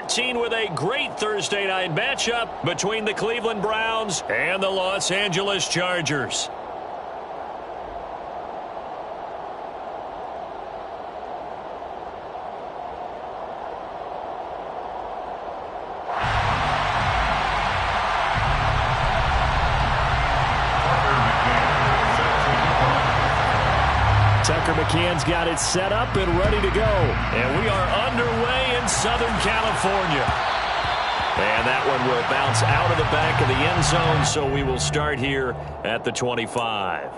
13 with a great Thursday night matchup between the Cleveland Browns and the Los Angeles Chargers. McCann's got it set up and ready to go. And we are underway in Southern California. And that one will bounce out of the back of the end zone, so we will start here at the 25.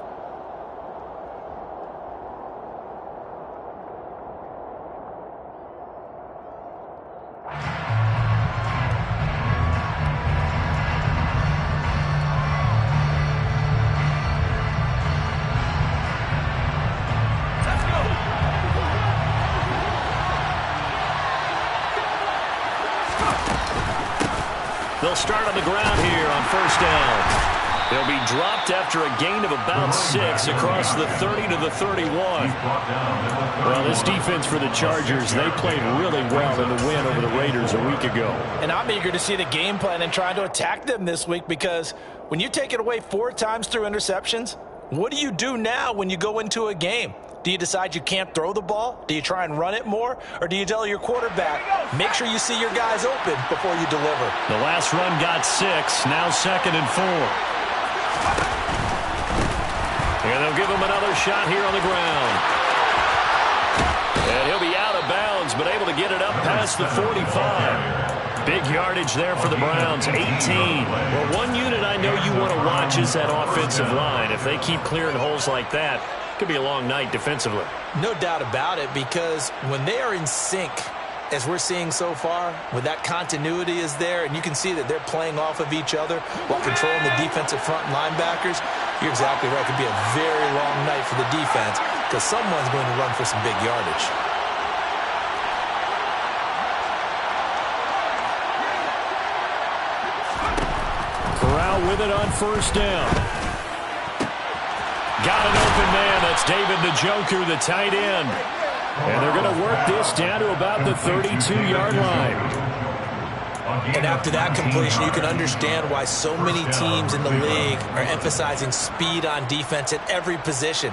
They'll start on the ground here on first down. They'll be dropped after a gain of about 6 across the 30 to the 31. Well, this defense for the Chargers, they played really well in the win over the Raiders a week ago. And I'm eager to see the game plan and try to attack them this week, because when you take it away 4 times through interceptions, what do you do now when you go into a game? Do you decide you can't throw the ball? Do you try and run it more? Or do you tell your quarterback, make sure you see your guys open before you deliver? The last run got 6, now 2nd and 4. And they'll give him another shot here on the ground. And he'll be out of bounds, but able to get it up past the 45. Big yardage there for the Browns, 18. Well, one unit I know you want to watch is that offensive line. If they keep clearing holes like that, could be a long night defensively. No doubt about it, because when they are in sync, as we're seeing so far, when that continuity is there, and you can see that they're playing off of each other while controlling the defensive front linebackers, you're exactly right. It could be a very long night for the defense, because someone's going to run for some big yardage. Corral with it on first down. Got an open man. That's David Njoku, the tight end. And they're going to work this down to about the 32-yard line. And after that completion, you can understand why so many teams in the league are emphasizing speed on defense at every position.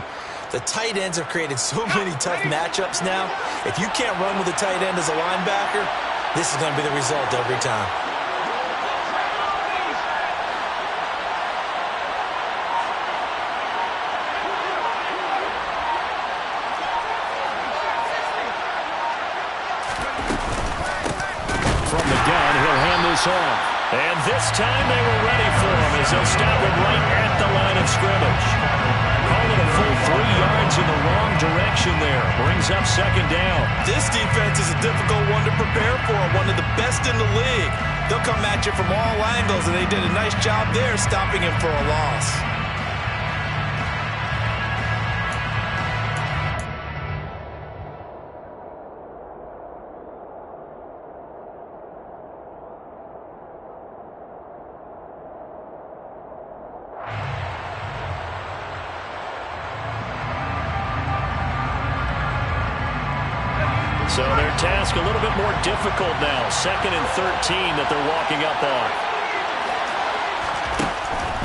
The tight ends have created so many tough matchups now. If you can't run with a tight end as a linebacker, this is going to be the result every time. Off. And this time they were ready for him as they'll stop him right at the line of scrimmage. Call it a full 3 yards in the wrong direction there. Brings up 2nd down. This defense is a difficult one to prepare for, one of the best in the league. They'll come at you from all angles, and they did a nice job there stopping him for a loss. So their task a little bit more difficult now. 2nd and 13 that they're walking up on.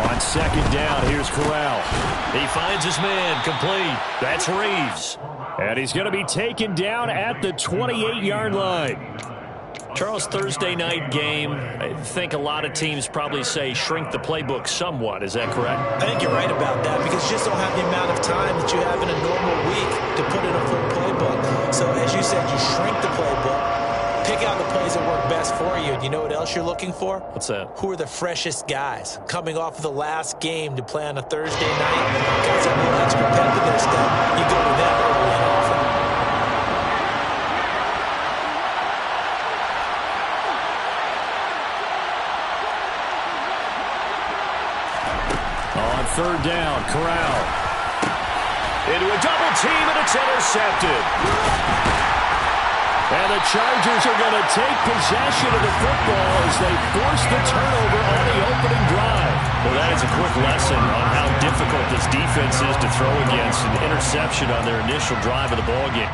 On 2nd down, here's Corral. He finds his man, complete. That's Reeves. And he's going to be taken down at the 28-yard line. Charles, Thursday night game, I think a lot of teams probably say shrink the playbook somewhat. Is that correct? I think you're right about that, because you just don't have the amount of time that you have in a normal week to put in a full playbook. So as you said, you shrink the playbook, pick out the plays that work best for you. And you know what else you're looking for? What's that? Who are the freshest guys coming off of the last game to play on a Thursday night? Guys have a little extra pep in their step. You go to them early and often. On 3rd down, Corral. Into a double team, and it's intercepted. And the Chargers are going to take possession of the football as they force the turnover on the opening drive. Well, that is a quick lesson on how difficult this defense is to throw against. An interception on their initial drive of the ballgame.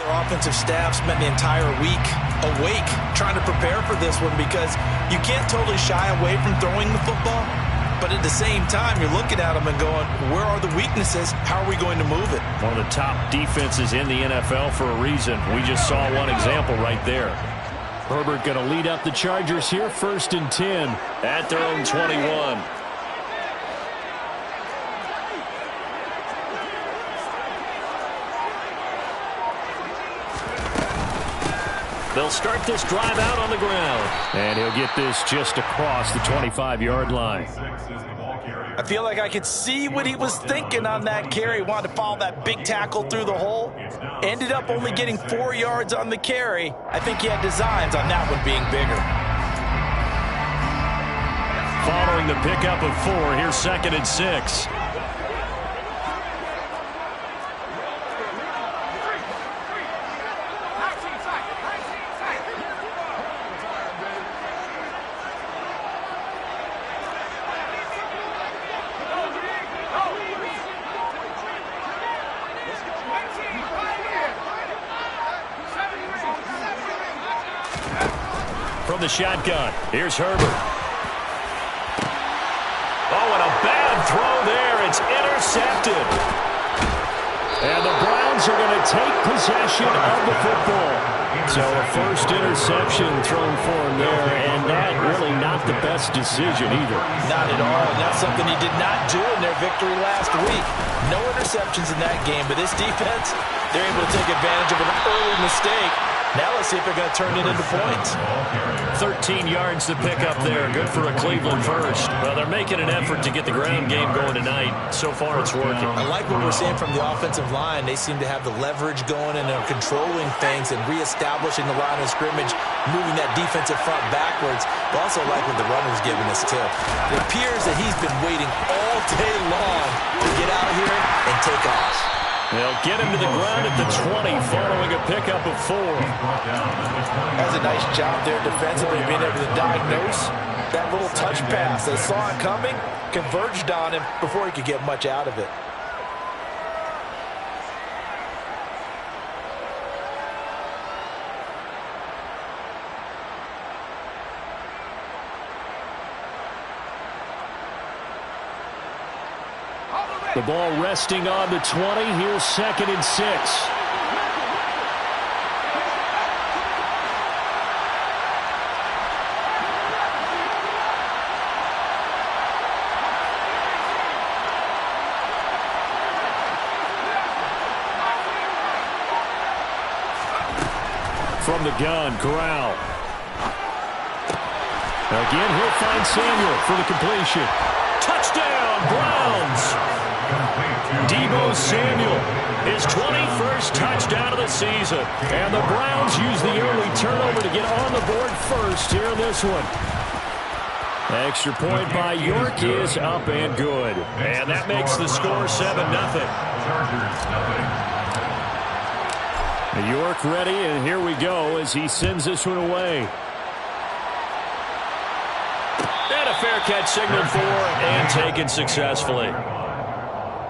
our offensive staff spent the entire week awake trying to prepare for this one, because you can't totally shy away from throwing the football, but at the same time, you're looking at them and going, where are the weaknesses? How are we going to move it? One of the top defenses in the NFL for a reason. We just saw one example right there. Herbert going to lead up the Chargers here, 1st and 10 at their own 21. They'll start this drive out on the ground. And he'll get this just across the 25-yard line. I feel like I could see what he was thinking on that carry. Wanted to follow that big tackle through the hole. Ended up only getting 4 yards on the carry. I think he had designs on that one being bigger. Following the pickup of 4, here's 2nd and 6. From the shotgun, here's Herbert. Oh, and a bad throw there. It's intercepted. And the Browns are going to take possession of the football. So a first interception thrown for him there, and that really not the best decision either. Not at all, and that's something he did not do in their victory last week. No interceptions in that game, but this defense, they're able to take advantage of an early mistake. Now let's see if they're going to turn it into points. 13 yards to pick up there. Good for a Cleveland first. Well, they're making an effort to get the ground game going tonight. So far, it's working. I like what we're seeing from the offensive line. They seem to have the leverage going, and they're controlling things and reestablishing the line of scrimmage, moving that defensive front backwards. But also like what the runner's giving us, too. It appears that he's been waiting all day long to get out here and take off. They'll get him to the ground at the 20 following a pickup of 4. That's a nice job there defensively, being able to diagnose that little touch pass. They saw it coming, converged on him before he could get much out of it. The ball resting on the 20. Here's 2nd and 6. From the gun, Corral. Again, he'll find Samuel for the completion. Touchdown, Browns! Deebo Samuel, his 21st touchdown of the season. And the Browns use the early turnover to get on the board first here in this one. Extra point by York is up and good. And that makes the score 7-0. York ready, and here we go as he sends this one away. And a fair catch signaled for and taken successfully.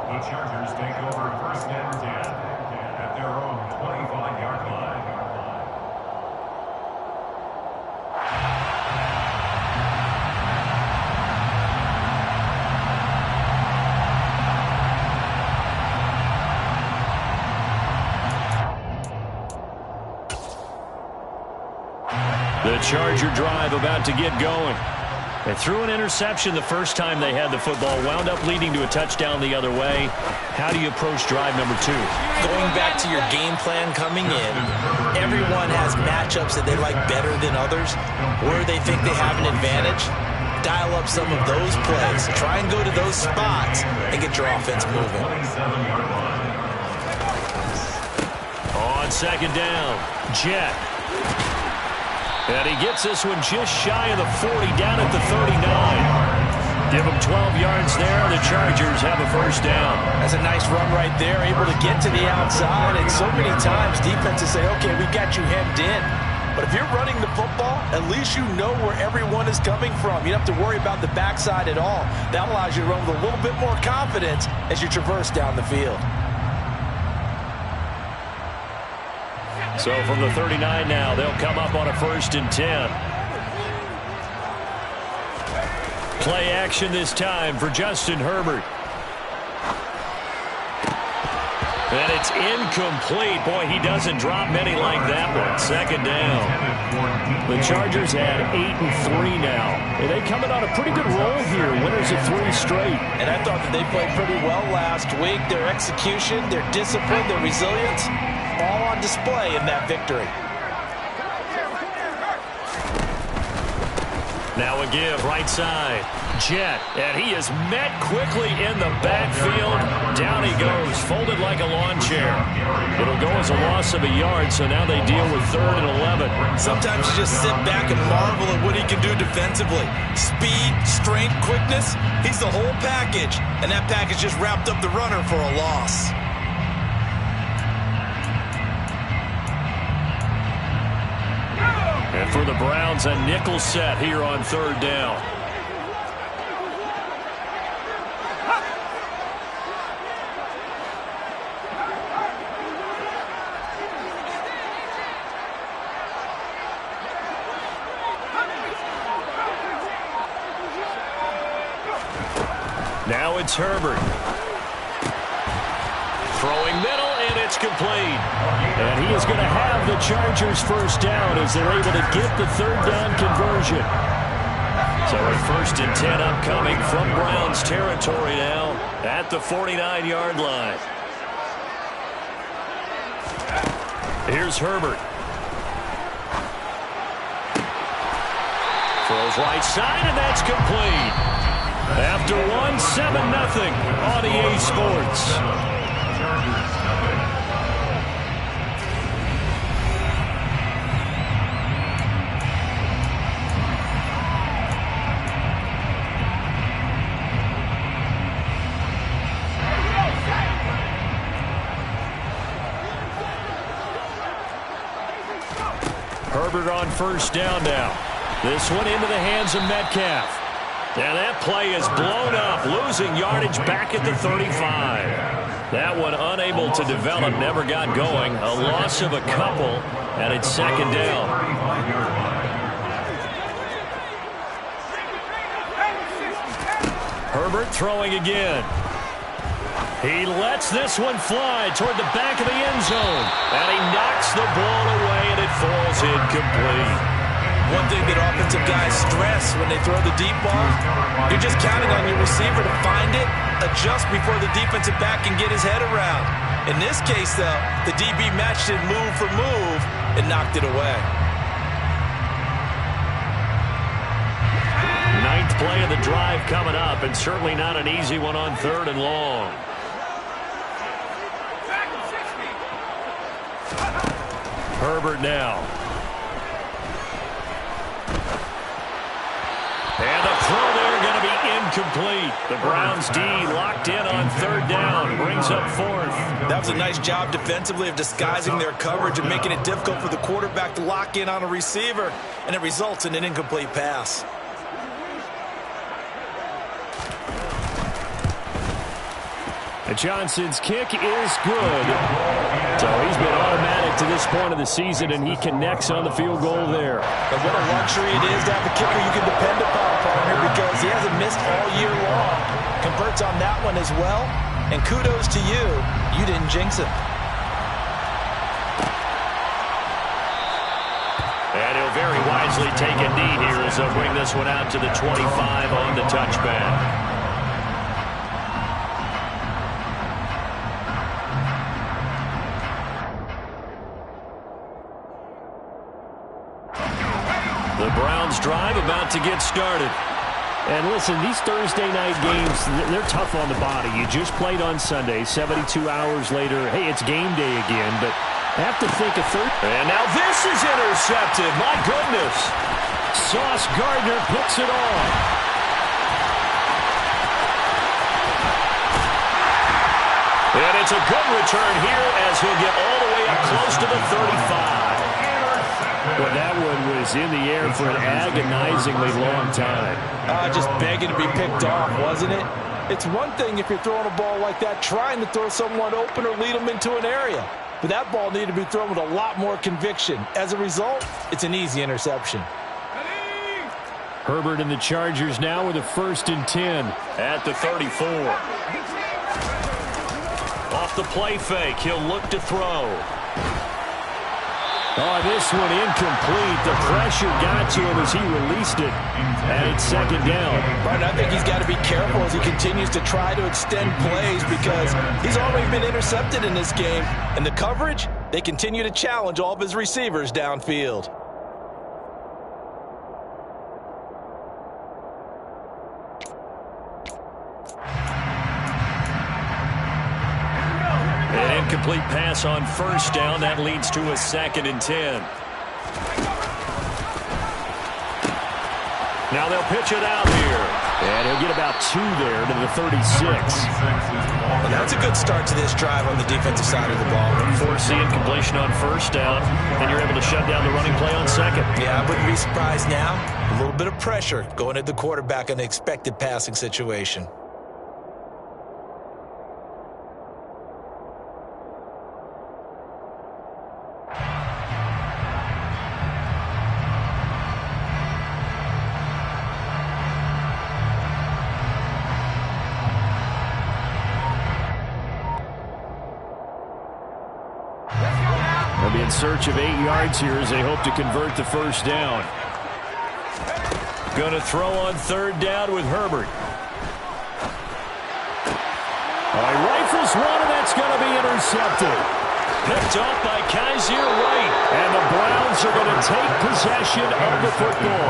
The Chargers take over 1st and 10 at their own 25-yard line. The Charger drive about to get going. They threw an interception the first time they had the football, wound up leading to a touchdown the other way. How do you approach drive number 2? Going back to your game plan coming in, everyone has matchups that they like better than others, where they think they have an advantage. Dial up some of those plays. Try and go to those spots and get your offense moving. On 2nd down, Jet. And he gets this one just shy of the 40, down at the 39. Give him 12 yards there. The Chargers have a first down. That's a nice run right there, able to get to the outside. And so many times defenses say, okay, we got you hemmed in. But if you're running the football, at least you know where everyone is coming from. You don't have to worry about the backside at all. That allows you to run with a little bit more confidence as you traverse down the field. So from the 39 now, they'll come up on a 1st and 10. Play action this time for Justin Herbert. And it's incomplete. Boy, he doesn't drop many like that one. 2nd down. The Chargers had 8-3 now. And they coming on a pretty good roll here. Winners of 3 straight. And I thought that they played pretty well last week. Their execution, their discipline, their resilience, all on display in that victory. Now a give, right side. Jet, and he is met quickly in the backfield. Down he goes, folded like a lawn chair. It'll go as a loss of a yard, so now they deal with 3rd and 11. Sometimes you just sit back and marvel at what he can do defensively. Speed, strength, quickness, he's the whole package. And that package just wrapped up the runner for a loss. And for the Browns, a nickel set here on 3rd down. Now it's Herbert. Throwing middle, and it's complete. And he is going to have the Chargers 1st down as they're able to get the 3rd down conversion. So a 1st and 10 upcoming from Browns territory now at the 49-yard line. Here's Herbert. Throws right side, and that's complete. After one, 7-0 on EA Sports. Herbert on 1st down now. This one into the hands of Metcalf. And that play is blown up, losing yardage back at the 35. That one unable to develop, never got going. A loss of a couple, and it's 2nd down. Herbert throwing again. He lets this one fly toward the back of the end zone. And he knocks the ball away, and it falls incomplete. One thing that offensive guys stress when they throw the deep ball, you're just counting on your receiver to find it, adjust before the defensive back can get his head around. In this case, though, the DB matched it move for move and knocked it away. 9th play of the drive coming up, and certainly not an easy one on 3rd and long. Herbert now. And the throw there going to be incomplete. The Browns D locked in on 3rd down. Brings up 4th. That was a nice job defensively of disguising their coverage and making it difficult for the quarterback to lock in on a receiver. And it results in an incomplete pass. Johnson's kick is good. So he's been automatic to this point of the season, and he connects on the field goal there. And what a luxury it is to have a kicker you can depend upon, partner, because he hasn't missed all year long. Converts on that one as well. And kudos to you. You didn't jinx him. And he'll very wisely take a knee here as they'll bring this one out to the 25 on the touchback. The Browns drive about to get started. And listen, these Thursday night games, they're tough on the body. You just played on Sunday, 72 hours later. Hey, it's game day again, but I have to think a third. And now this is intercepted. My goodness. Sauce Gardner puts it on. And it's a good return here as he'll get all the way up close to the 35. Well, that one was in the air for an agonizingly long time. Just begging to be picked off, wasn't it? It's one thing if you're throwing a ball like that, trying to throw someone open or lead them into an area. but that ball needed to be thrown with a lot more conviction. As a result, it's an easy interception. Herbert and the Chargers now with a 1st and 10. At the 34. Off the play fake, he'll look to throw. Oh, this one incomplete. The pressure got to him as he released it. And it's 2nd down. But I think he's got to be careful as he continues to try to extend plays because he's already been intercepted in this game. And the coverage, they continue to challenge all of his receivers downfield. An incomplete pass on 1st down. That leads to a 2nd and 10. Now they'll pitch it out here. And he'll get about 2 there to the 36. Well, that's a good start to this drive on the defensive side of the ball. Force the incompletion on 1st down, and you're able to shut down the running play on 2nd. Yeah, I wouldn't be surprised now. A little bit of pressure going at the quarterback in the expected passing situation. They'll be in search of 8 yards here as they hope to convert the 1st down. Going to throw on 3rd down with Herbert. He rifles one, and that's going to be intercepted. Picked off by Kaiser White. And the Browns are going to take possession of the football.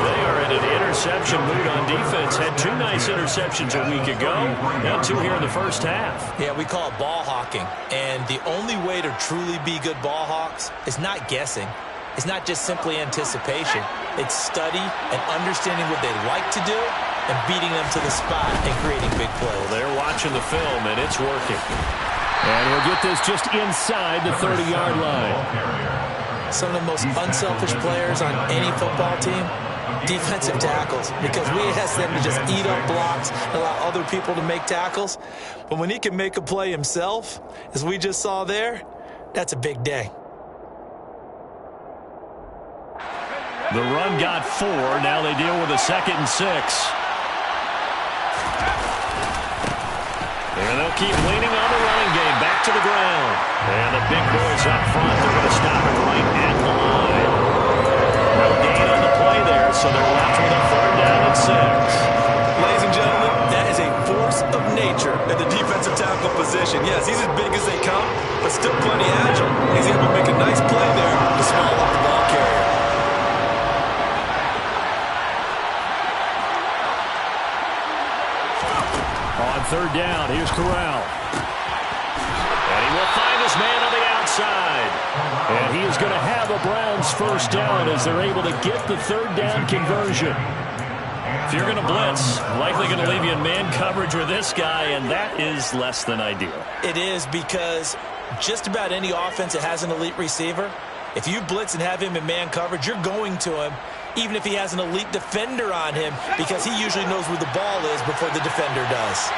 They are in an interception mood on defense. Had 2 nice interceptions a week ago. Now 2 here in the 1st half. Yeah, we call it ball hawking. And the only way to truly be good ball hawks is not guessing. It's not just simply anticipation. It's study and understanding what they like to do and beating them to the spot and creating big plays. Well, they're watching the film, and it's working. And he'll get this just inside the 30-yard line. Some of the most unselfish players on any football team, defensive tackles, because we ask them to just eat up blocks and allow other people to make tackles. But when he can make a play himself, as we just saw there, that's a big day. The run got 4. Now they deal with a 2nd and 6. And they'll keep leaning on the running game. Back to the ground. And the big boys up front. They're going to stop it right at the line. No gain on the play there, so they're left with a 3rd down and 6. Ladies and gentlemen, that is a force of nature at the defensive tackle position. Yes, he's as big as they come, but still plenty agile. He's able to make a nice play there to swallow up the ball carrier. On 3rd down, here's Corral. And he will find his man on the outside. And he is going to have a Browns 1st down as they're able to get the 3rd down conversion. If you're going to blitz, likely going to leave you in man coverage with this guy, and that is less than ideal. It is, because just about any offense that has an elite receiver, if you blitz and have him in man coverage, you're going to him, even if he has an elite defender on him, because he usually knows where the ball is before the defender does.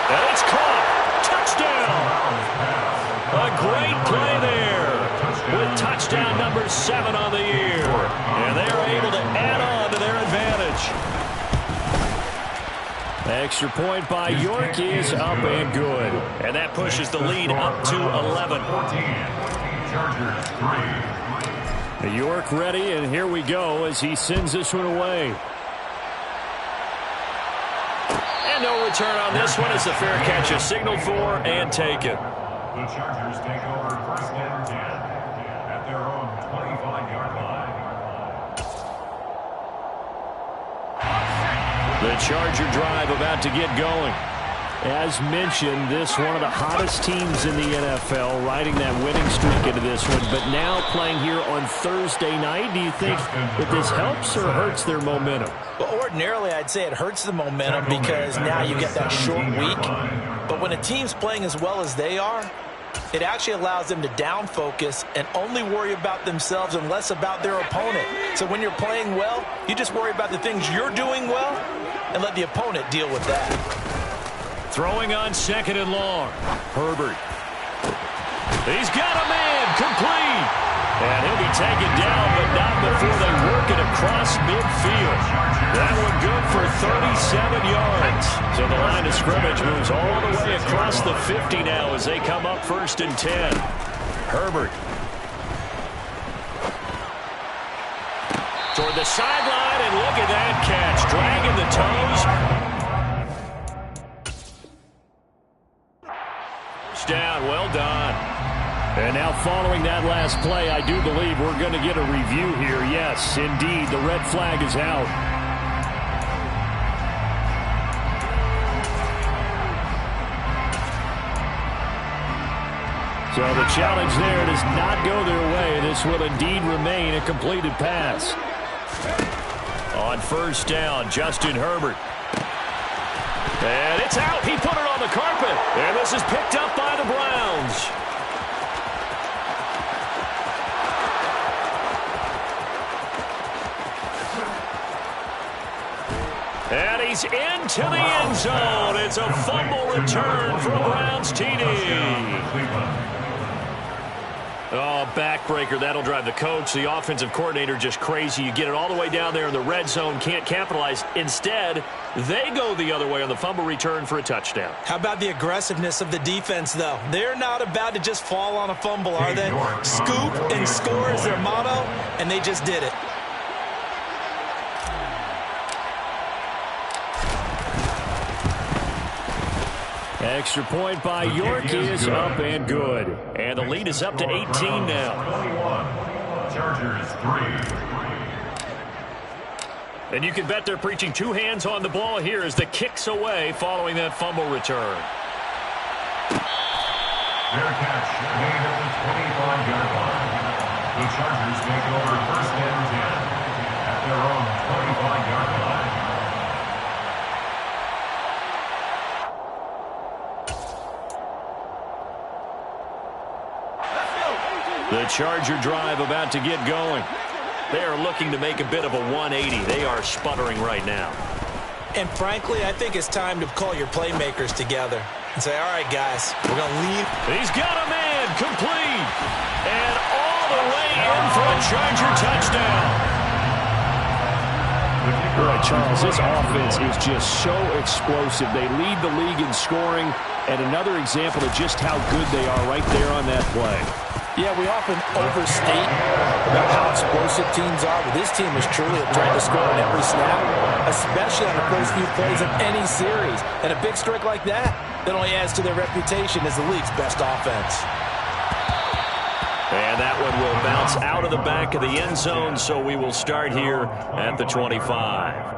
And it's caught. Touchdown. A great play there with touchdown number 7 on the year. And they are able to add on to their advantage. Extra point by York is up and good. And that pushes the lead up to 11. York ready, and here we go as he sends this one away. And no return on this one as the fair catch is signaled for and taken. The Chargers take over 1st and 10 at their own 25-yard line. The Charger drive about to get going. As mentioned, this one of the hottest teams in the NFL, riding that winning streak into this one, but now playing here on Thursday night. Do you think that this helps or hurts their momentum? Well, ordinarily, I'd say it hurts the momentum because now you get that short week. But when a team's playing as well as they are, it actually allows them to down focus and only worry about themselves and less about their opponent. So when you're playing well, you just worry about the things you're doing well, and let the opponent deal with that. Throwing on 2nd and long. Herbert. He's got a man, complete. And he'll be taken down, but not before they work it across midfield. That one good for 37 yards. So the line of scrimmage moves all the way across the 50 now as they come up 1st and 10. Herbert. Toward the sideline, and look at that catch. Dragging the toes. First down, well done. And now following that last play, I do believe we're going to get a review here. Yes, indeed, the red flag is out. So the challenge there does not go their way. This will indeed remain a completed pass. On 1st down, Justin Herbert. And it's out. He put it on the carpet. And this is picked up by the Browns. And he's into the end zone. It's a fumble return for a Browns TD. Oh, backbreaker. That'll drive the coach, the offensive coordinator, just crazy. You get it all the way down there in the red zone, can't capitalize. Instead, they go the other way on the fumble return for a touchdown. How about the aggressiveness of the defense, though? They're not about to just fall on a fumble, are they? Scoop and score is their motto, and they just did it. Extra point by York is up and good. And the lead is up to 18 now. 21. Chargers 3. And you can bet they're preaching 2 hands on the ball here as the kick's away following that fumble return. Fair catch made at the 25-yard line. The Chargers take over 1st and 10 at their own 25-yard line. The Charger drive about to get going. They are looking to make a bit of a 180. They are sputtering right now. And frankly, I think it's time to call your playmakers together and say, all right, guys, we're going to leave. He's got a man, complete. And all the way in for a Charger touchdown. Boy, Charles, this offense is just so explosive. They lead the league in scoring, and another example of just how good they are right there on that play. Yeah, we often overstate about how explosive teams are, but this team is truly trying to score on every snap, especially on the first few plays of any series. And a big streak like that only adds to their reputation as the league's best offense. And that one will bounce out of the back of the end zone, so we will start here at the 25.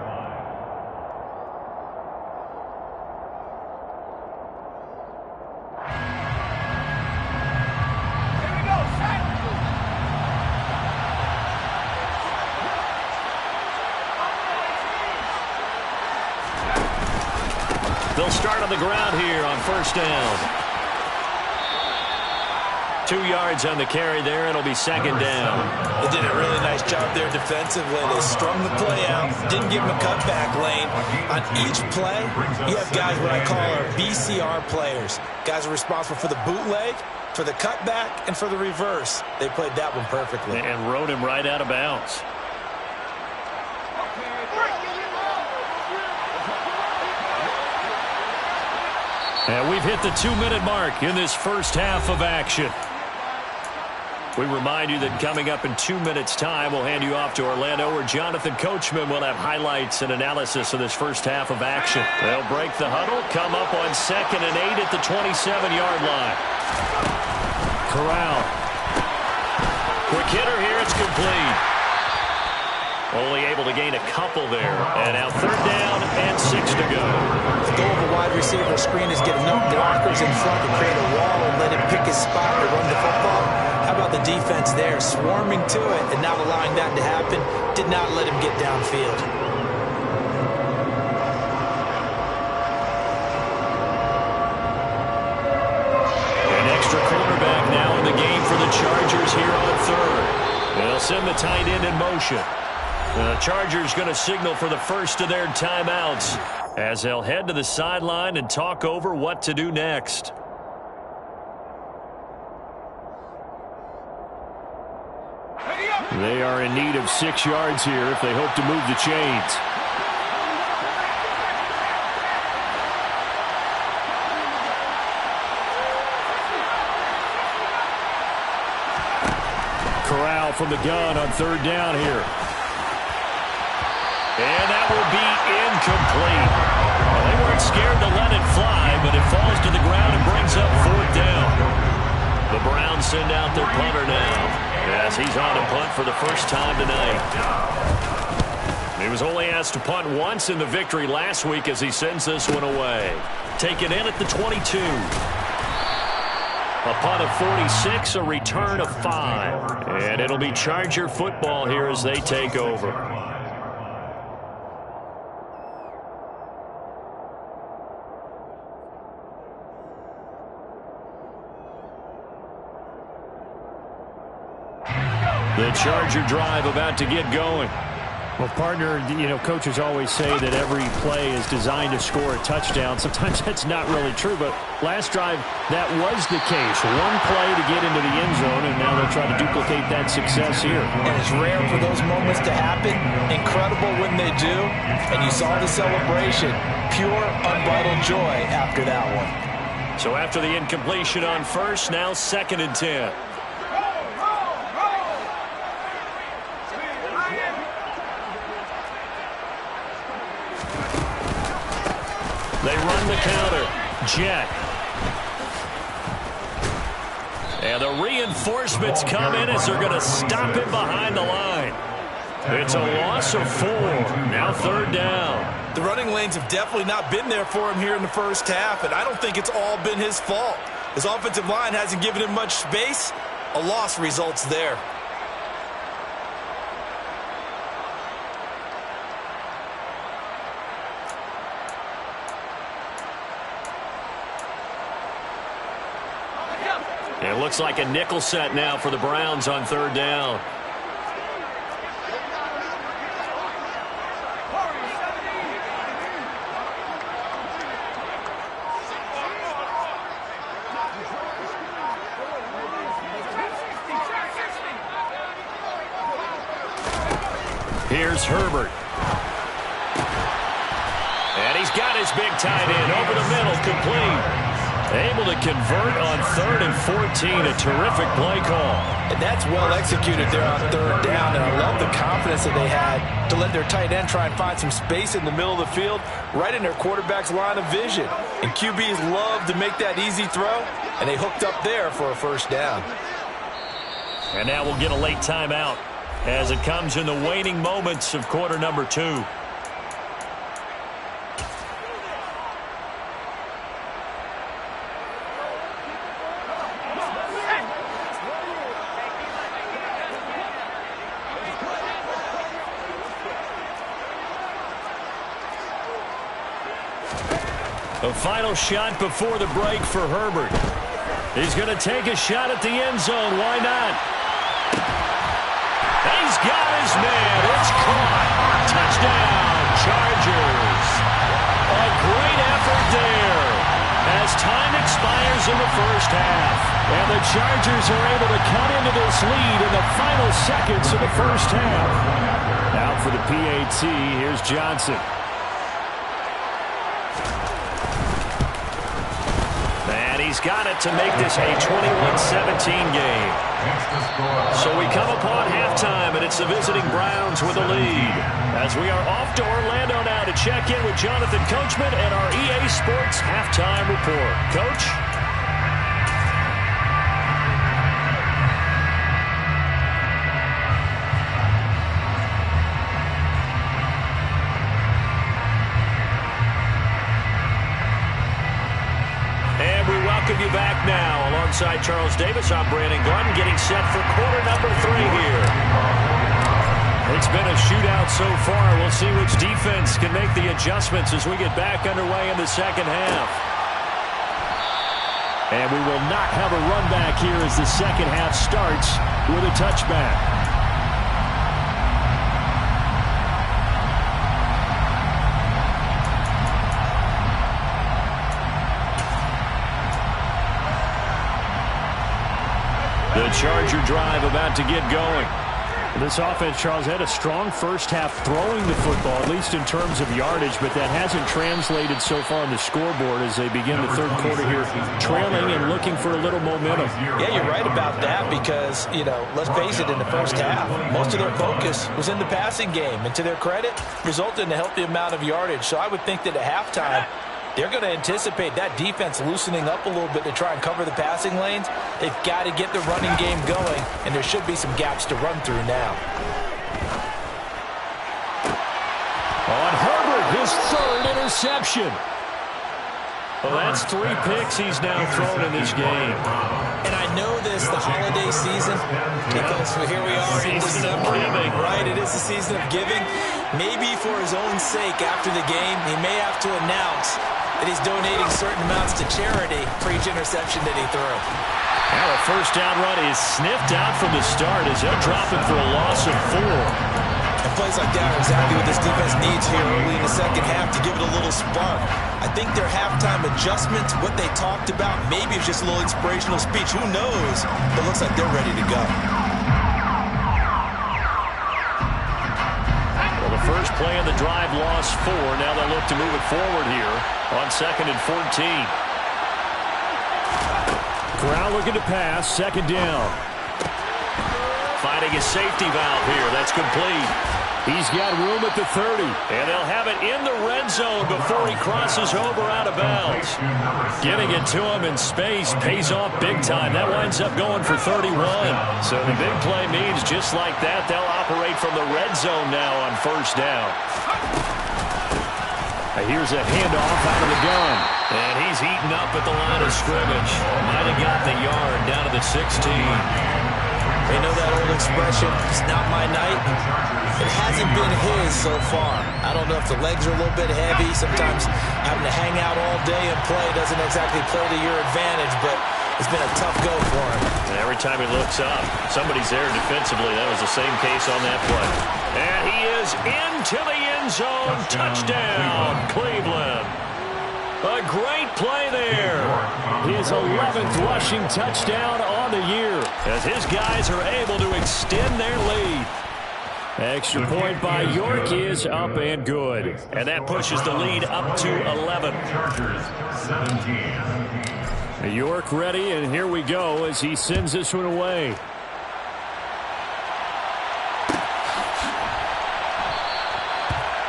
They'll start on the ground here on 1st down. 2 yards on the carry there. It'll be 2nd down. They did a really nice job there defensively. They strung the play out, didn't give them a cutback lane. On each play, you have guys what I call our BCR players. Guys are responsible for the bootleg, for the cutback, and for the reverse. They played that one perfectly. And rode him right out of bounds. And we've hit the 2-minute mark in this first half of action. We remind you that coming up in 2 minutes' time, we'll hand you off to Orlando, where Jonathan Coachman will have highlights and analysis of this first half of action. They'll break the huddle, come up on 2nd and 8 at the 27-yard line. Corral. Quick hitter here, it's complete. Only able to gain a couple there. And now 3rd down and 6 to go. The goal of a wide receiver screen is get enough blockers in front to create a wall and let him pick his spot to run the football. How about the defense there, swarming to it and not allowing that to happen? Did not let him get downfield. An extra cornerback now in the game for the Chargers here on 3rd. They'll send the tight end in motion. The Chargers going to signal for the first of their timeouts as they'll head to the sideline and talk over what to do next. They are in need of 6 yards here if they hope to move the chains. Corral from the gun on 3rd down here. And that will be incomplete. Well, they weren't scared to let it fly, but it falls to the ground and brings up 4th down. The Browns send out their punter now, as he's on to punt for the first time tonight. He was only asked to punt once in the victory last week as he sends this one away. Taken in at the 22. A punt of 46, a return of 5. And it'll be Charger football here as they take over. The Charger drive about to get going. Well, partner, coaches always say that every play is designed to score a touchdown. Sometimes that's not really true, but last drive, that was the case. One play to get into the end zone, and now they'll try to duplicate that success here. And it's rare for those moments to happen. Incredible when they do. And you saw the celebration. Pure, unbridled joy after that one. So after the incompletion on first, now 2nd and 10. They run the counter. Jet. And the reinforcements come in as they're going to stop him behind the line. It's a loss of 4. Now 3rd down. The running lanes have definitely not been there for him here in the first half, and I don't think it's all been his fault. His offensive line hasn't given him much space. A loss results there. It looks like a nickel set now for the Browns on 3rd down. Here's Herbert. And he's got his big tight end over the middle, complete. Able to convert on 3rd and 14. A terrific play call. And that's well executed there on 3rd down. And I love the confidence that they had to let their tight end try and find some space in the middle of the field, right in their quarterback's line of vision. And QBs love to make that easy throw, and they hooked up there for a 1st down. And now we'll get a late timeout as it comes in the waning moments of quarter number 2. A final shot before the break for Herbert. He's going to take a shot at the end zone. Why not? He's got his man. It's caught. Touchdown, Chargers. A great effort there as time expires in the first half. And the Chargers are able to cut into this lead in the final seconds of the first half. Out for the PAT, here's Johnson. He's got it to make this a 21-17 game. So we come upon halftime, and it's the visiting Browns with the lead. As we are off to Orlando now to check in with Jonathan Coachman and our EA Sports Halftime Report. Coach? You back now alongside Charles Davis. I'm Brandon Gordon getting set for quarter number 3 here. It's been a shootout so far. We'll see which defense can make the adjustments as we get back underway in the second half. And we will not have a run back here as the second half starts with a touchback. The Charger drive about to get going. This offense, Charles, had a strong first half throwing the football, at least in terms of yardage, but that hasn't translated so far on the scoreboard as they begin the third quarter here, trailing and looking for a little momentum. Yeah, you're right about that because, let's face it, in the first half, most of their focus was in the passing game, and to their credit, resulted in a healthy amount of yardage. So I would think that at halftime, they're going to anticipate that defense loosening up a little bit to try and cover the passing lanes. They've got to get the running game going, and there should be some gaps to run through now. On Herbert, his third interception. Well, that's 3 picks he's now thrown in this game. And I know this, the holiday season, because here we are in December, right? It is the season of giving. Maybe for his own sake after the game, he may have to announce that he's donating certain amounts to charity for each interception that he threw. Now a first down run is sniffed out from the start as they'll drop it for a loss of 4. And plays like that are exactly what this defense needs here early in the second half to give it a little spark. I think their halftime adjustments, what they talked about, maybe it's just a little inspirational speech. Who knows? But it looks like they're ready to go. Well, the first play of the drive lost 4. Now they'll look to move it forward here on 2nd and 14. Corral looking to pass, 2nd down. Finding a safety valve here. That's complete. He's got room at the 30. And they'll have it in the red zone before he crosses over out of bounds. Getting it to him in space pays off big time. That winds up going for 31. So the big play means just like that, they'll operate from the red zone now on first down. Here's a handoff out of the gun. And he's eaten up at the line of scrimmage. Might have got the yard down to the 16. They know that old expression, it's not my night. It hasn't been his so far. I don't know if the legs are a little bit heavy. Sometimes having to hang out all day and play doesn't exactly play to your advantage, but it's been a tough go for him. And every time he looks up, somebody's there defensively. That was the same case on that play. And he is into the end zone. Touchdown, Cleveland. A great play there. His 11th rushing touchdown on the year as his guys are able to extend their lead. Extra point by York is up and good. And that pushes the lead up to 11. York ready, and here we go as he sends this one away.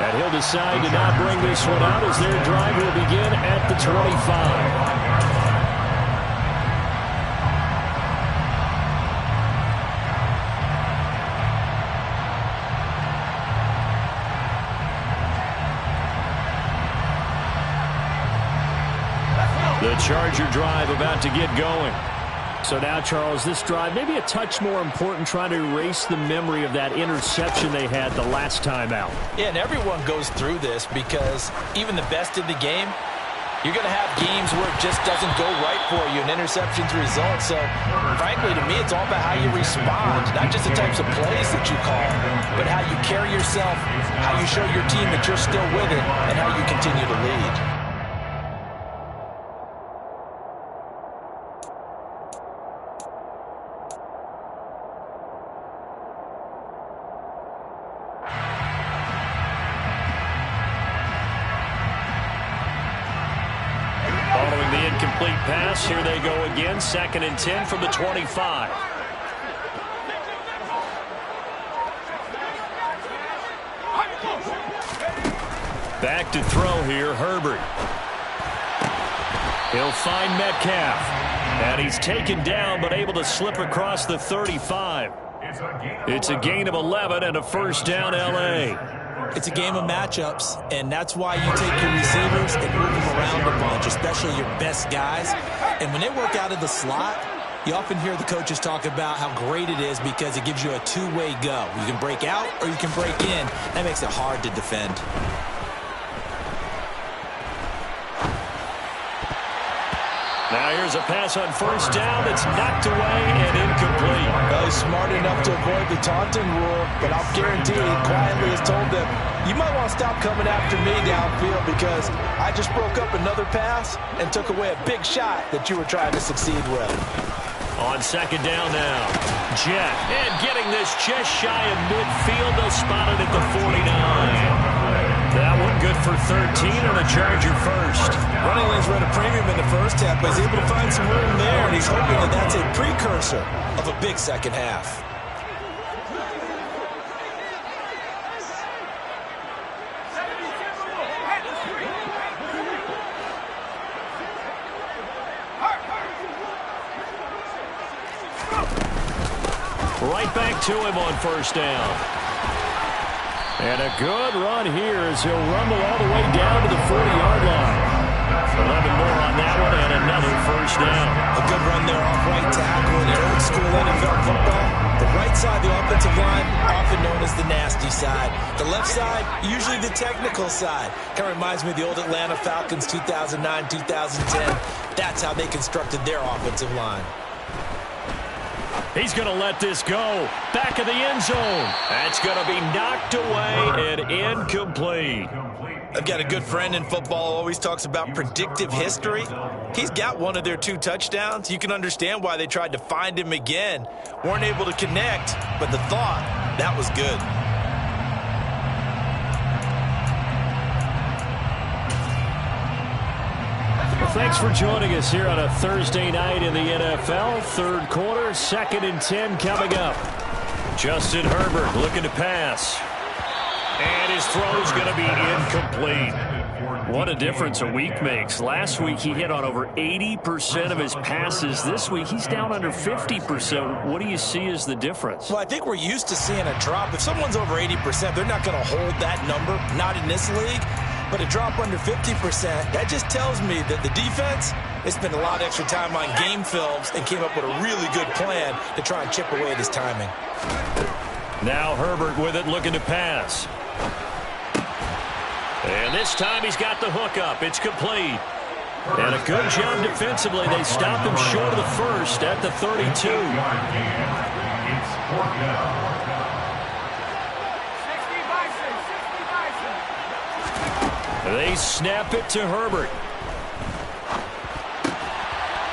And he'll decide to not bring this one out as their drive will begin at the 25. The Charger drive about to get going. So now, Charles, this drive maybe a touch more important, trying to erase the memory of that interception they had the last time out. Yeah, and everyone goes through this because even the best in the game, you're going to have games where it just doesn't go right for you, and interceptions result. So, frankly, to me, it's all about how you respond, not just the types of plays that you call, but how you carry yourself, how you show your team that you're still with it, and how you continue to lead. Following the incomplete pass, here they go again. 2nd and 10 from the 25. Back to throw here, Herbert. He'll find Metcalf. And he's taken down, but able to slip across the 35. It's a gain of 11 and a first down, L.A. It's a game of matchups, and that's why you take your receivers and move them around a bunch, especially your best guys. And when they work out of the slot, you often hear the coaches talk about how great it is because it gives you a two-way go. You can break out or you can break in. That makes it hard to defend. Now here's a pass on first down that's knocked away and incomplete. Well, he's smart enough to avoid the taunting rule, but I'll guarantee he quietly has told them, you might want to stop coming after me downfield because I just broke up another pass and took away a big shot that you were trying to succeed with. On second down now. Jet. And getting this just shy of midfield. They'll spot it at the 49. That one good for 13 on a Charger first. Running lanes were at a premium in the first half, but he's able to find some room there, and he's hoping that that's a precursor of a big second half. Right back to him on first down. And a good run here as he'll rumble all the way down to the 40-yard line. 11 more on that one and another first down. A good run there off right tackle in old school NFL football. The right side, the offensive line, often known as the nasty side. The left side, usually the technical side. Kind of reminds me of the old Atlanta Falcons 2009, 2010. That's how they constructed their offensive line. He's going to let this go. Back of the end zone. That's going to be knocked away and incomplete. I've got a good friend in football who always talks about predictive history. He's got one of their 2 touchdowns. You can understand why they tried to find him again. Weren't able to connect, but the thought, that was good. Well, thanks for joining us here on a Thursday night in the NFL. Third quarter, 2nd and 10 coming up. Justin Herbert looking to pass. And his throw's going to be incomplete. What a difference a week makes. Last week he hit on over 80% of his passes. This week he's down under 50%. What do you see as the difference? Well, I think we're used to seeing a drop. If someone's over 80%, they're not going to hold that number. Not in this league. But a drop under 50%, that just tells me that the defense, they spent a lot of extra time on game films and came up with a really good plan to try and chip away at his timing. Now Herbert with it, looking to pass. And this time he's got the hook up. It's complete. And a good job defensively. They stopped him short of the first at the 32. It's 4th down. They snap it to Herbert.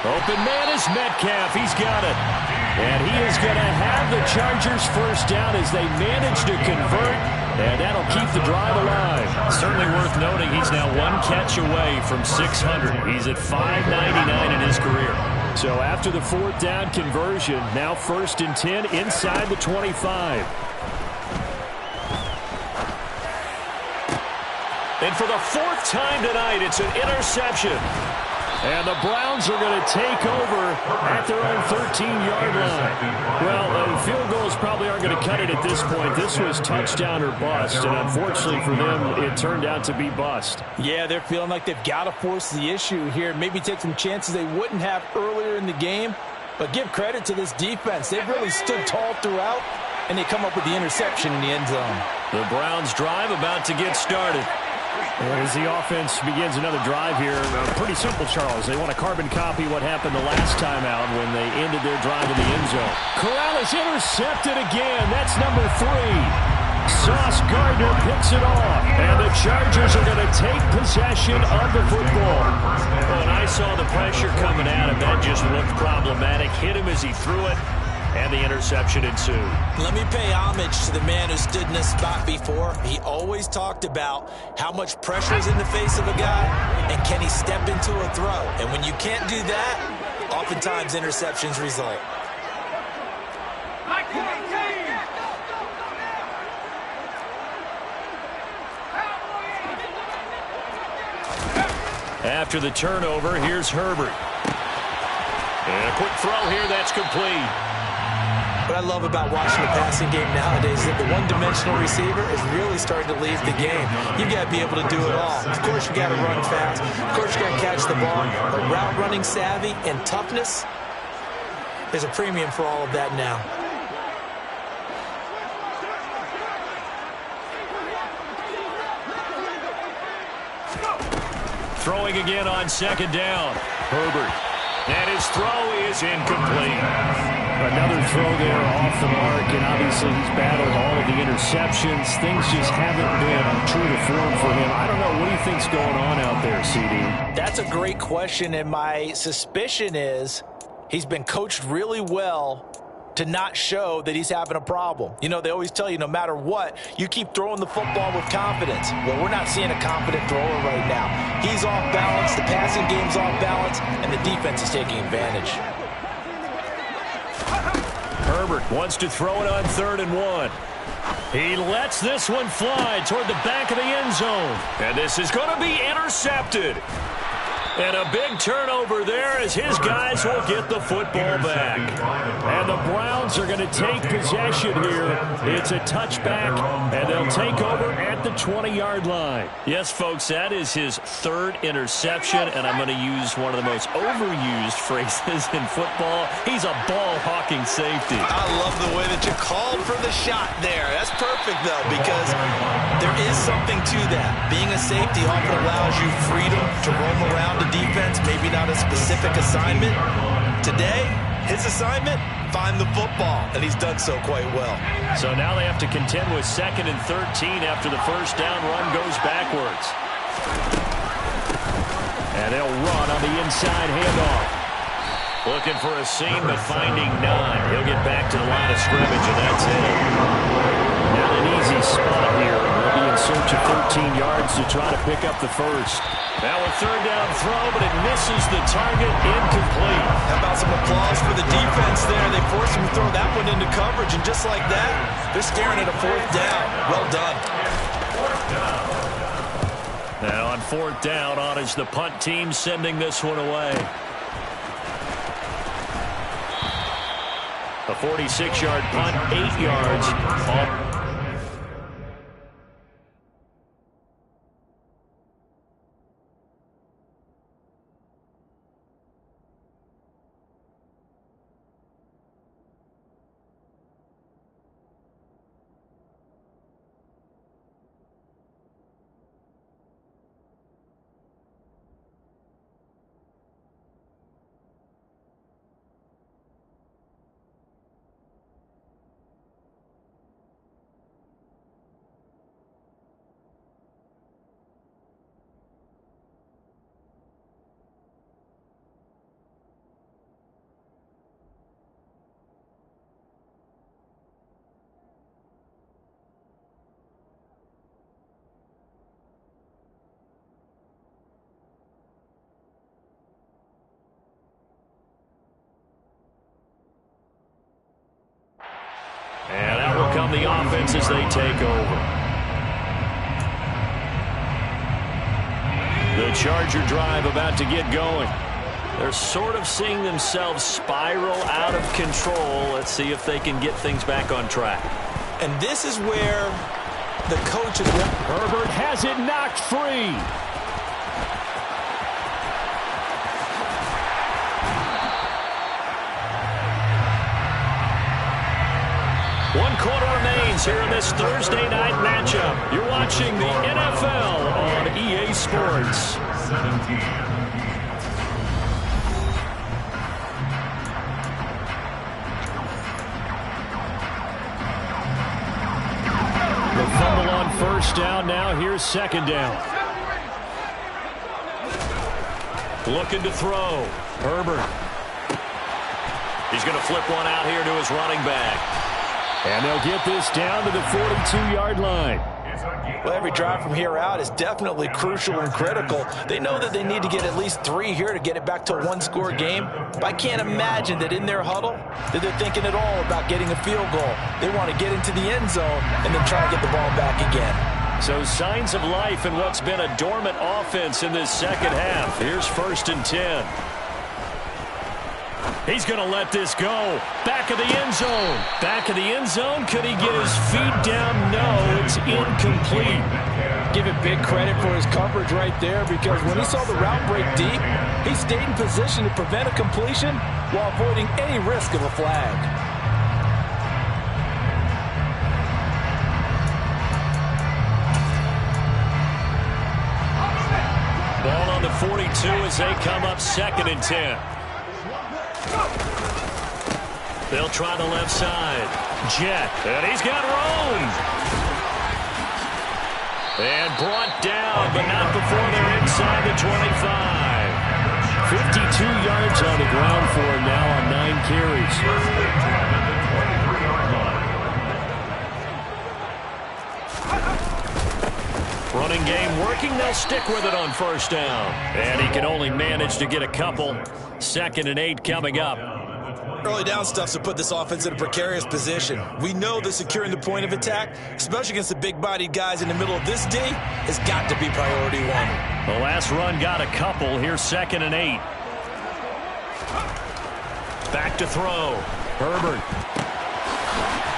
Open man is Metcalf. He's got it. And he is going to have the Chargers first down as they manage to convert. And that'll keep the drive alive. Certainly worth noting he's now 1 catch away from 600. He's at 599 in his career. So after the 4th down conversion, now 1st and 10 inside the 25. And for the 4th time tonight, it's an interception. And the Browns are going to take over at their own 13-yard line. Well, field goals probably aren't going to cut it at this point. This was touchdown or bust, and unfortunately for them, it turned out to be bust. Yeah, they're feeling like they've got to force the issue here. Maybe take some chances they wouldn't have earlier in the game. But give credit to this defense. They've really stood tall throughout, and they come up with the interception in the end zone. The Browns drive about to get started. As the offense begins another drive here, pretty simple, Charles. They want to carbon copy what happened the last time out when they ended their drive in the end zone. Corral is intercepted again. That's number 3. Sauce Gardner picks it off. And the Chargers are going to take possession of the football. When I saw the pressure coming at him, that just looked problematic. Hit him as he threw it. And the interception ensued. Let me pay homage to the man who stood in this spot before. He always talked about how much pressure is in the face of a guy and can he step into a throw. And when you can't do that, oftentimes interceptions result. After the turnover, here's Herbert. And a quick throw here, that's complete. What I love about watching the passing game nowadays is that the one-dimensional receiver is really starting to leave the game. You've got to be able to do it all. Of course, you got to run fast. Of course, you got to catch the ball. But route running savvy and toughness, there's a premium for all of that now. Throwing again on second down. Herbert. And his throw is incomplete. Another throw there off the mark, and obviously he's battled all of the interceptions. Things just haven't been true to form for him. I don't know. What do you think's going on out there, CD? That's a great question, and my suspicion is He's been coached really well to not show that he's having a problem. You know, they always tell you no matter what, you keep throwing the football with confidence. Well, we're not seeing a confident thrower right now. He's off balance, the passing game's off balance, and the defense is taking advantage. Herbert wants to throw it on 3rd and 1. He lets this one fly toward the back of the end zone. And this is going to be intercepted. And a big turnover there as his guys will get the football back. And the Browns are going to take possession here. It's a touchback, and they'll take over at the 20-yard line. Yes, folks, that is his 3rd interception, and I'm going to use one of the most overused phrases in football. He's a ball-hawking safety. I love the way that you called for the shot there. That's perfect, though, because there is something to that. Being a safety often allows you freedom to roam around the defense, maybe not a specific assignment. Today, his assignment, find the football, and he's done so quite well. So now they have to contend with 2nd and 13 after the first down run goes backwards. And they'll run on the inside handoff. Looking for a seam, but finding none. He'll get back to the line of scrimmage, and that's it. Not an easy spot here. They'll be in search of 13 yards to try to pick up the first. Now a 3rd down throw, but it misses the target, incomplete. How about some applause for the defense there? They forced him to throw that one into coverage, and just like that, they're staring at a 4th down. Well done. Now on 4th down, on is the punt team sending this one away. A 46-yard punt, 8 yards off. And out will come the offense as they take over. The Charger drive about to get going. They're sort of seeing themselves spiral out of control. Let's see if they can get things back on track. And this is where the coach is... Herbert has it knocked free. One quarter remains here in this Thursday night matchup. You're watching the NFL on EA Sports. 17. The fumble on 1st down. Now here's 2nd down. Looking to throw. Herbert. He's going to flip one out here to his running back. And they'll get this down to the 42-yard line. Well, every drive from here out is definitely crucial and critical. They know that they need to get at least 3 here to get it back to a 1-score game. But I can't imagine that in their huddle that they're thinking at all about getting a field goal. They want to get into the end zone and then try to get the ball back again. So signs of life in what's been a dormant offense in this second half. Here's 1st and 10. He's going to let this go. Back of the end zone. Back of the end zone. Could he get his feet down? No, it's incomplete. Give it big credit for his coverage right there, because when he saw the route break deep, he stayed in position to prevent a completion while avoiding any risk of a flag. Ball on the 42 as they come up 2nd and 10. They'll try the left side. Jet. And he's got room. And brought down, but not before they're inside the 25. 52 yards on the ground for him now on working. They'll stick with it on first down. And he can only manage to get a couple. 2nd and 8 coming up. Early down stuff to put this offense in a precarious position. We know that securing the point of attack, especially against the big-bodied guys in the middle of this D, has got to be priority one. The last run got a couple. Here's 2nd and 8. Back to throw. Herbert.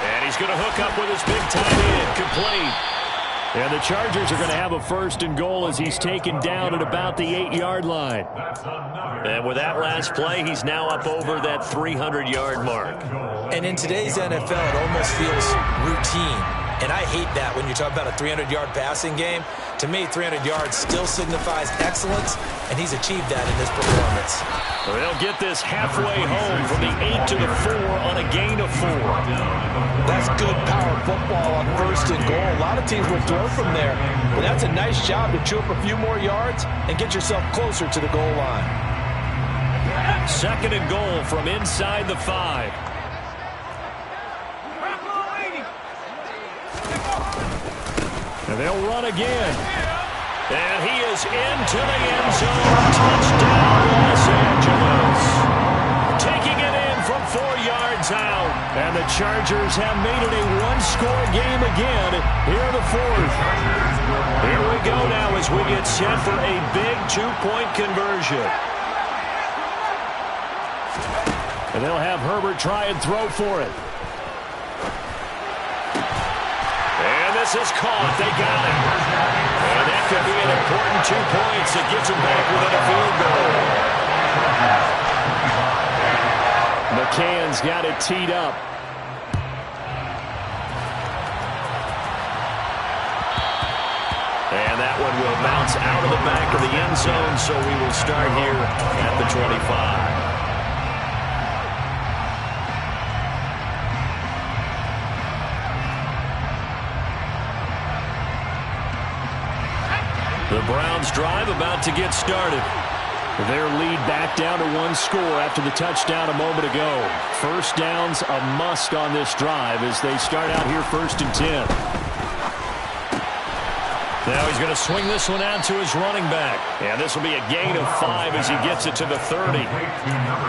And he's going to hook up with his big tight end. Complete. And the Chargers are going to have a 1st and goal as he's taken down at about the 8-yard line. And with that last play, he's now up over that 300-yard mark. And in today's NFL, it almost feels routine. And I hate that when you talk about a 300-yard passing game. To me, 300 yards still signifies excellence, and he's achieved that in this performance. They'll get this halfway home from the 8 to the 4 on a gain of 4. That's good power football on 1st and goal. A lot of teams will throw from there, but that's a nice job to chew up a few more yards and get yourself closer to the goal line. 2nd and goal from inside the 5. And they'll run again. And he is into the end zone. Touchdown, Los Angeles. Taking it in from 4 yards out. And the Chargers have made it a one-score game again here in the 4th. Here we go now as we get set for a big 2-point conversion. And they'll have Herbert try and throw for it. And this is caught. They got it. And that could be an important 2 points that gets them back within a field goal. McCann's got it teed up. And that one will bounce out of the back of the end zone, so we will start here at the 25. The Browns drive about to get started. Their lead back down to 1 score after the touchdown a moment ago. 1st down's a must on this drive as they start out here 1st and 10. Now he's going to swing this one out to his running back. And this will be a gain of 5 as he gets it to the 30.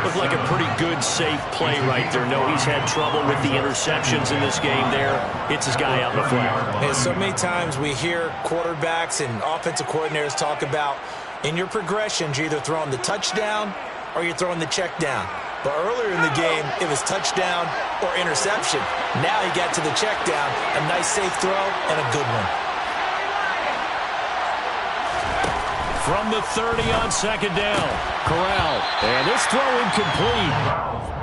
Looked like a pretty good, safe play right there. No, he's had trouble with the interceptions in this game there. Hits his guy out in the flat. And so many times we hear quarterbacks and offensive coordinators talk about in your progressions, you're either throwing the touchdown or you're throwing the check down. But earlier in the game, it was touchdown or interception. Now he got to the check down, a nice safe throw and a good one. From the 30 on 2nd down. Corral. And this throw incomplete.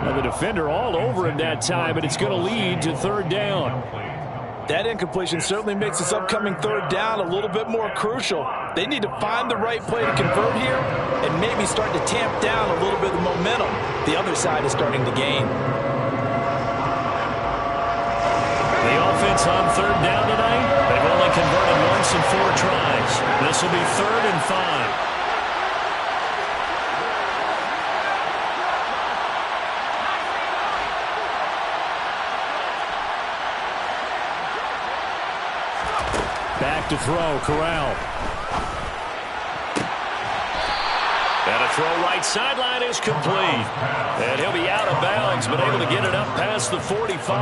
Now the defender all over him that time, and it's going to lead to 3rd down. That incompletion certainly makes this upcoming 3rd down a little bit more crucial. They need to find the right play to convert here and maybe start to tamp down a little bit of momentum. The other side is starting to gain. The offense on 3rd down tonight, they've only converted once in 4 tries. This will be 3rd and 5. Back to throw, Corral. And a throw right sideline is complete. And he'll be out of bounds, but able to get it up past the 45.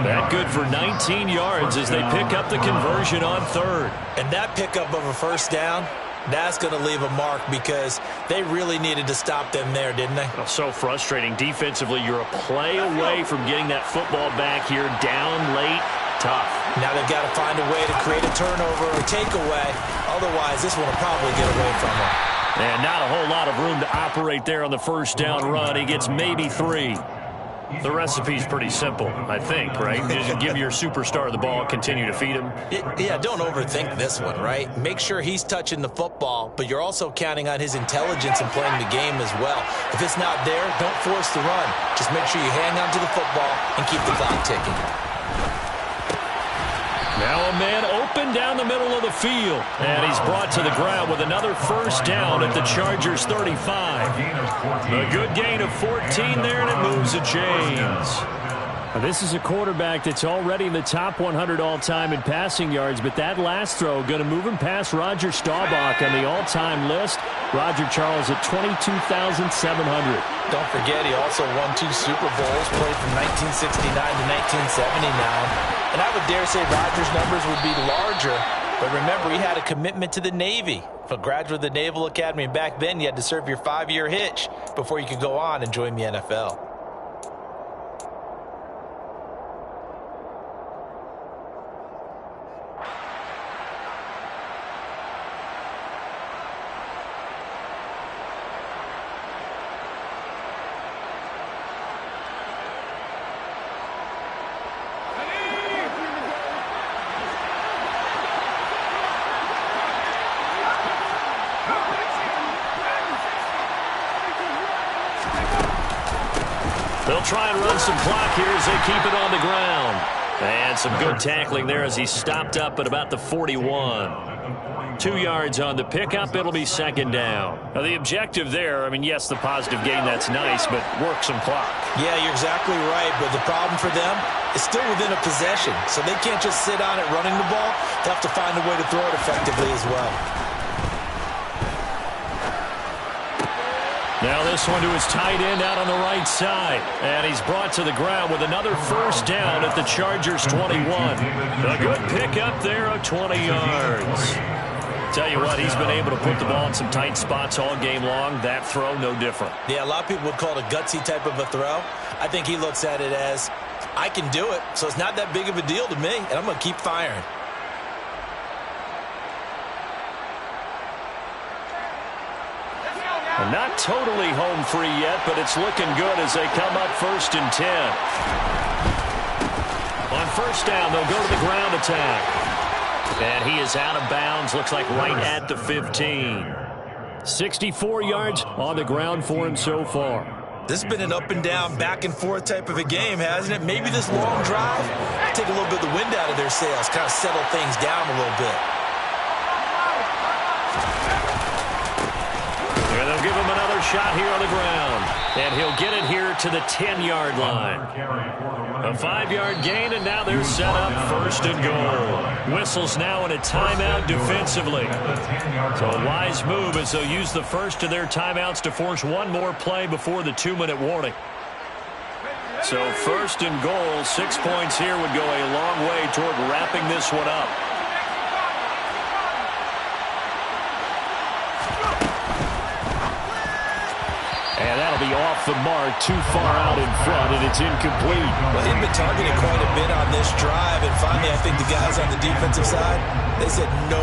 That good for 19 yards as they pick up the conversion on 3rd. And that pickup of a 1st down, that's going to leave a mark because they really needed to stop them there, didn't they? Oh, so frustrating. Defensively, you're a play away from getting that football back here down late. Tough. Now they've got to find a way to create a turnover or takeaway. Otherwise, this one will probably get away from them. And not a whole lot of room to operate there on the 1st down run. He gets maybe 3. The recipe's pretty simple, I think, right? Just give your superstar the ball, continue to feed him. Yeah, don't overthink this one, right? Make sure he's touching the football, but you're also counting on his intelligence in playing the game as well. If it's not there, don't force the run. Just make sure you hang on to the football and keep the clock ticking. Now a man open down the middle of the field. And he's brought to the ground with another 1st down at the Chargers 35. A good gain of 14 there, and it moves the chains. This is a quarterback that's already in the top 100 all-time in passing yards, but that last throw going to move him past Roger Staubach on the all-time list. Roger Charles at 22,700. Don't forget, he also won 2 Super Bowls, played from 1969 to 1979. And I would dare say Roger's numbers would be larger, but remember, he had a commitment to the Navy. A graduate of the Naval Academy, and back then you had to serve your 5-year hitch before you could go on and join the NFL. They'll try and run some clock here as they keep it on the ground. And some good tackling there as he stopped up at about the 41. 2 yards on the pickup. It'll be second down. Now, the objective there, I mean, yes, the positive gain, that's nice, but work some clock. Yeah, you're exactly right, but the problem for them is still within a possession, so they can't just sit on it running the ball. They have to find a way to throw it effectively as well. Now this one to his tight end out on the right side. And he's brought to the ground with another first down at the Chargers 21. A good pickup there of 20 yards. Tell you what, he's been able to put the ball in some tight spots all game long. That throw, no different. Yeah, a lot of people would call it a gutsy type of a throw. I think he looks at it as, I can do it, so it's not that big of a deal to me, and I'm going to keep firing. Not totally home free yet, but it's looking good as they come up 1st and 10. On first down, they'll go to the ground attack. And he is out of bounds, looks like right at the 15. 64 yards on the ground for him so far. This has been an up and down, back and forth type of a game, hasn't it? Maybe this long drive, take a little bit of the wind out of their sails, kind of settle things down a little bit. And they'll give him another shot here on the ground. And he'll get it here to the 10-yard line. A 5-yard gain, and now they're set up 1st and goal. Whistles now in a timeout defensively. So a wise move as they'll use the first of their timeouts to force one more play before the 2-minute warning. So 1st and goal, 6 points here would go a long way toward wrapping this one up. And that'll be off the mark, too far out in front, and it's incomplete. Well, they've been targeted quite a bit on this drive, and finally I think the guys on the defensive side, they said no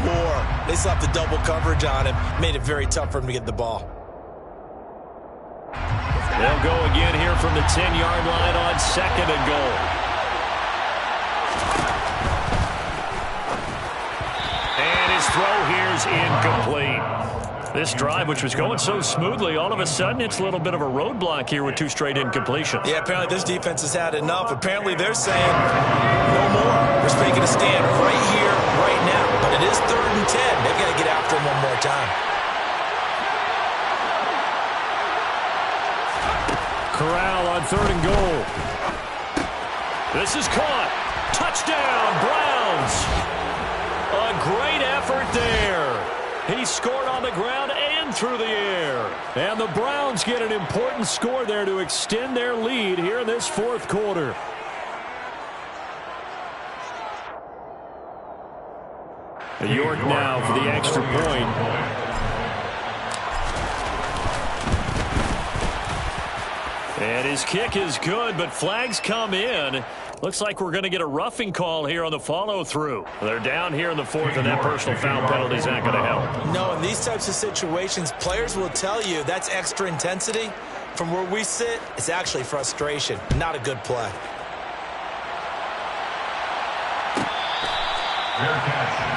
more. They slapped the double coverage on him, made it very tough for him to get the ball. They'll go again here from the 10-yard line on 2nd and goal. And his throw here's incomplete. This drive, which was going so smoothly, all of a sudden it's a little bit of a roadblock here with 2 straight incompletions. Yeah, apparently this defense has had enough. Apparently they're saying no more. We're making a stand right here, right now. But it is 3rd and 10. They've got to get after him one more time. Corral on 3rd and goal. This is caught. Touchdown, Browns. A great effort there. He scored on the ground and through the air. And the Browns get an important score there to extend their lead here in this 4th quarter. York now for the extra point. And his kick is good, but flags come in. Looks like we're going to get a roughing call here on the follow-through. They're down here in the 4th, and that personal foul penalty is not going to help. No, in these types of situations, players will tell you that's extra intensity. From where we sit, it's actually frustration. Not a good play. Fair catch.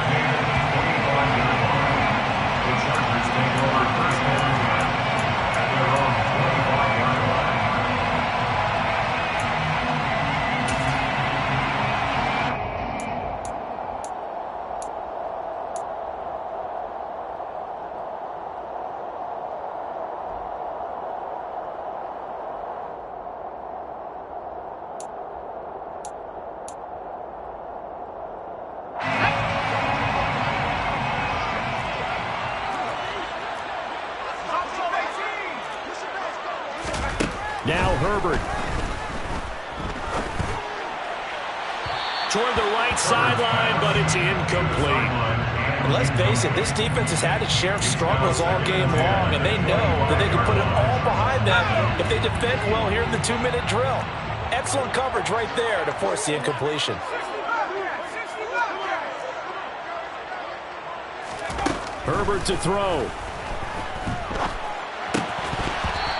The Chargers take over 1st and 10 at their own 25-yard line. Now Herbert. Toward the right sideline, but it's incomplete. And let's face it, this defense has had its share of struggles all game long, and they know that they can put it all behind them if they defend well here in the 2-minute drill. Excellent coverage right there to force the incompletion. Herbert to throw.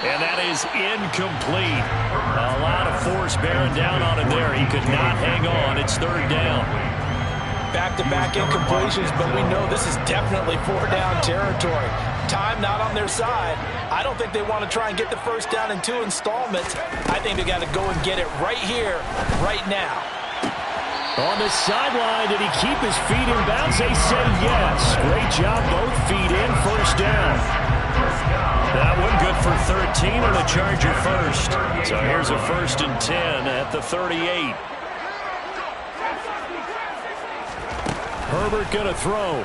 And that is incomplete. A lot of force bearing down on him there. He could not hang on. It's third down. Back-to-back incompletions, but we know this is definitely four-down territory. Time not on their side. I don't think they want to try and get the first down in 2 installments. I think they got to go and get it right here, right now. On the sideline, did he keep his feet in bounds? They say yes. Great job, both feet in, first down. That one good for 13 on a Charger first. So here's a 1st and 10 at the 38. Herbert going to throw.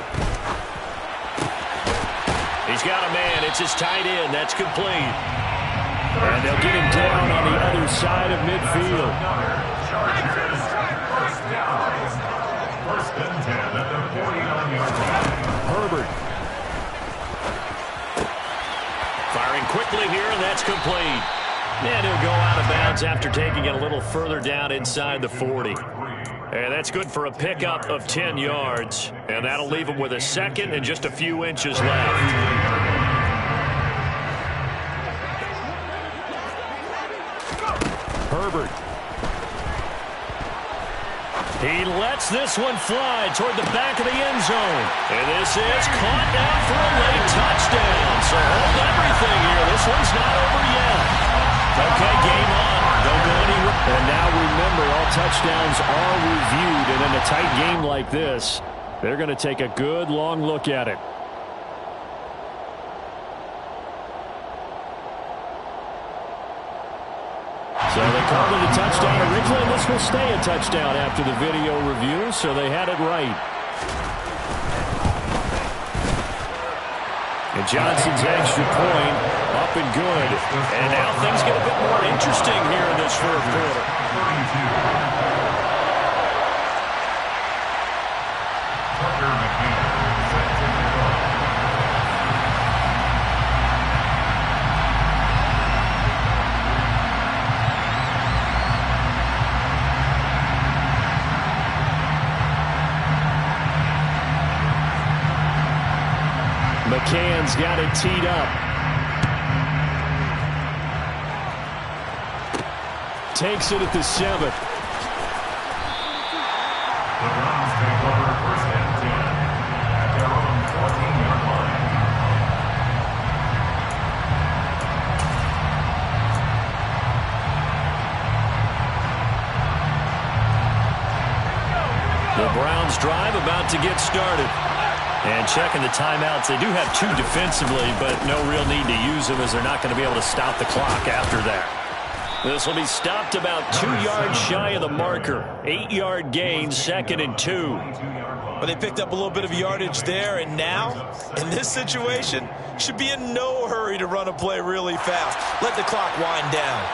He's got a man. It's his tight end. That's complete. And they'll get him down on the other side of midfield. First and 10 at the 49-yard line. Herbert. Firing quickly here, and that's complete. And he'll go out of bounds after taking it a little further down inside the 40. And that's good for a pickup of 10 yards. And that'll leave him with a second and just a few inches left. Herbert. He lets this one fly toward the back of the end zone. And this is caught down for a late touchdown. So hold everything here. This one's not over yet. Okay, game on. Don't go anywhere. And now remember, all touchdowns are reviewed. And in a tight game like this, they're going to take a good long look at it. So they called it a touchdown originally. This will stay a touchdown after the video review, so they had it right. And Johnson's extra point up and good. And now things get a bit more interesting here in this fourth quarter. McCann's got it teed up. Takes it at the 7. The Browns take over 1st and 10 at their own 14-yard line. The Browns drive about to get started. And checking the timeouts, they do have 2 defensively, but no real need to use them as they're not going to be able to stop the clock after that. This will be stopped about 2 yards shy of the marker. 8-yard gain, 2nd and 2. But they picked up a little bit of yardage there, and now, in this situation, should be in no hurry to run a play really fast. Let the clock wind down.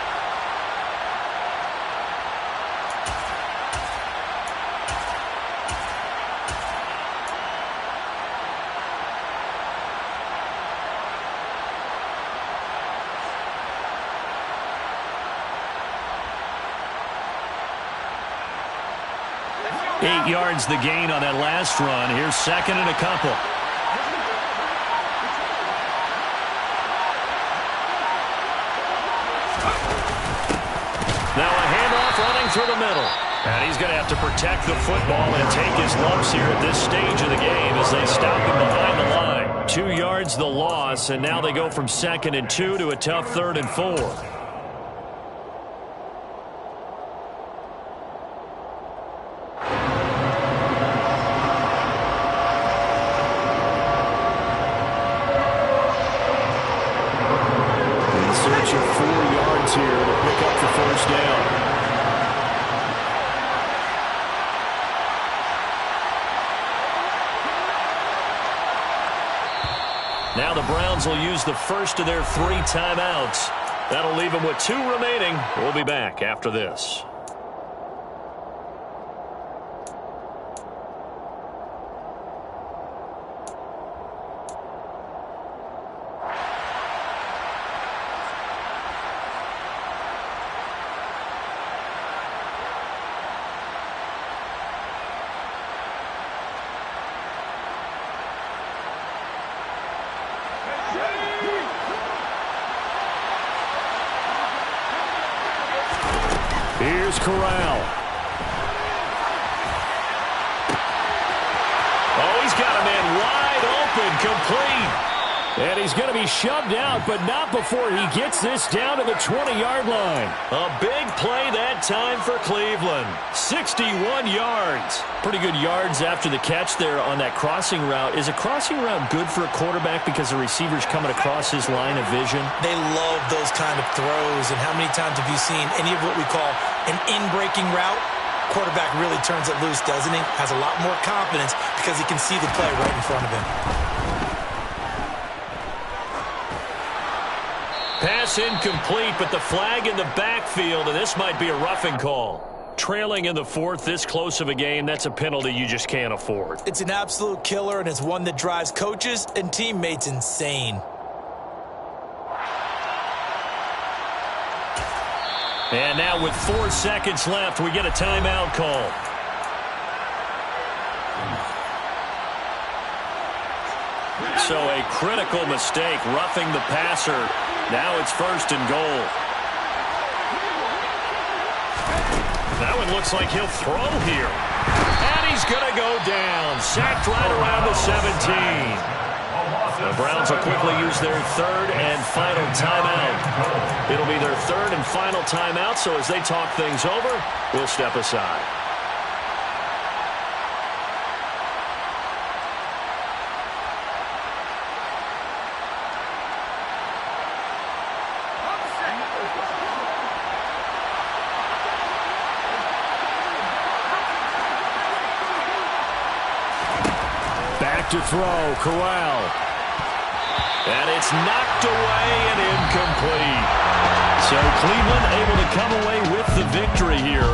Eight yards the gain on that last run. Here's 2nd and a couple. Now a handoff running through the middle. And he's going to have to protect the football and take his lumps here at this stage of the game as they stop him behind the line. 2 yards the loss, and now they go from 2nd and 2 to a tough 3rd and 4. Now the Browns will use the first of their 3 timeouts. That'll leave them with 2 remaining. We'll be back after this. Here's Corral. Oh, he's got a man wide open, complete. And he's going to be shoved out, but not before he gets this down to the 20-yard line. A big play that time for Cleveland. 61 yards. Pretty good yards after the catch there on that crossing route. Is a crossing route good for a quarterback because the receiver's coming across his line of vision? They love those kind of throws. And how many times have you seen any of what we call an in-breaking route? Quarterback really turns it loose, doesn't he? Has a lot more confidence because he can see the play right in front of him. Pass incomplete, but the flag in the backfield, and this might be a roughing call. Trailing in the 4th, this close of a game, that's a penalty you just can't afford. It's an absolute killer, and it's one that drives coaches and teammates insane. And now with 4 seconds left, we get a timeout call. So a critical mistake, roughing the passer. Now it's 1st and goal. Now it looks like he'll throw here. And he's going to go down. Sacked right around the 17. The Browns will quickly use their 3rd and final timeout. It'll be their 3rd and final timeout, so as they talk things over, we'll step aside. To throw, Corral. And it's knocked away and incomplete. So Cleveland able to come away with the victory here.